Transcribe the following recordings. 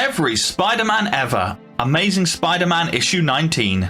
Every Spider-Man ever. Amazing Spider-Man issue 19.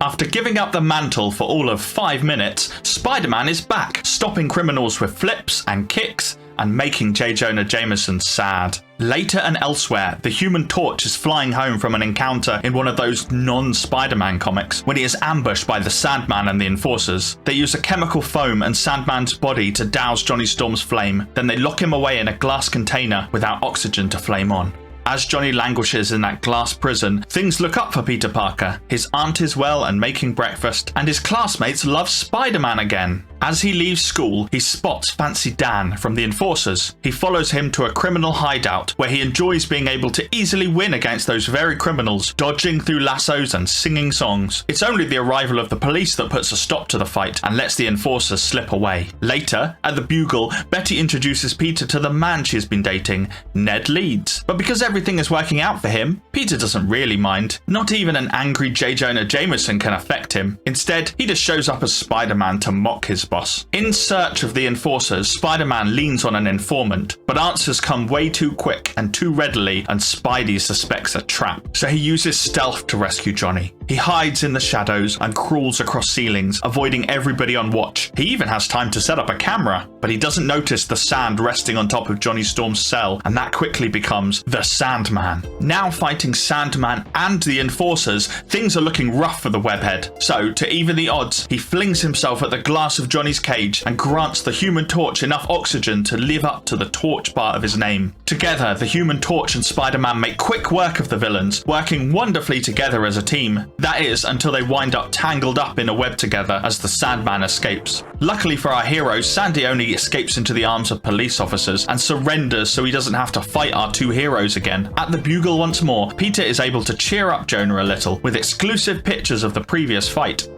After giving up the mantle for all of 5 minutes, Spider-Man is back, stopping criminals with flips and kicks and making J. Jonah Jameson sad. Later and elsewhere, the Human Torch is flying home from an encounter in one of those non-Spider-Man comics when he is ambushed by the Sandman and the Enforcers. They use a chemical foam and Sandman's body to douse Johnny Storm's flame, then they lock him away in a glass container without oxygen to flame on. As Johnny languishes in that glass prison, things look up for Peter Parker. His aunt is well and making breakfast, and his classmates love Spider-Man again. As he leaves school, he spots Fancy Dan from the Enforcers. He follows him to a criminal hideout where he enjoys being able to easily win against those very criminals, dodging through lassos and singing songs. It's only the arrival of the police that puts a stop to the fight and lets the Enforcers slip away. Later, at the Bugle, Betty introduces Peter to the man she's been dating, Ned Leeds. But because everything is working out for him, Peter doesn't really mind. Not even an angry J. Jonah Jameson can affect him. Instead, he just shows up as Spider-Man to mock his boss. In search of the Enforcers, Spider-Man leans on an informant, but answers come way too quick and too readily, and Spidey suspects a trap. So he uses stealth to rescue Johnny. He hides in the shadows and crawls across ceilings, avoiding everybody on watch. He even has time to set up a camera, but he doesn't notice the sand resting on top of Johnny Storm's cell, and that quickly becomes the Sandman. Now fighting Sandman and the Enforcers, things are looking rough for the webhead. So, to even the odds, he flings himself at the glass of Johnny's cage and grants the Human Torch enough oxygen to live up to the torch part of his name. Together, the Human Torch and Spider-Man make quick work of the villains, working wonderfully together as a team. That is, until they wind up tangled up in a web together as the Sandman escapes. Luckily for our heroes, Sandy only escapes into the arms of police officers and surrenders so he doesn't have to fight our two heroes again. At the Bugle once more, Peter is able to cheer up Jonah a little with exclusive pictures of the previous fight.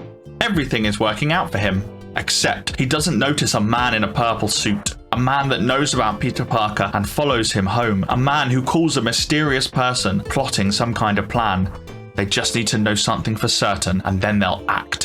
Everything is working out for him. Except he doesn't notice a man in a purple suit. A man that knows about Peter Parker and follows him home. A man who calls a mysterious person plotting some kind of plan. They just need to know something for certain and then they'll act.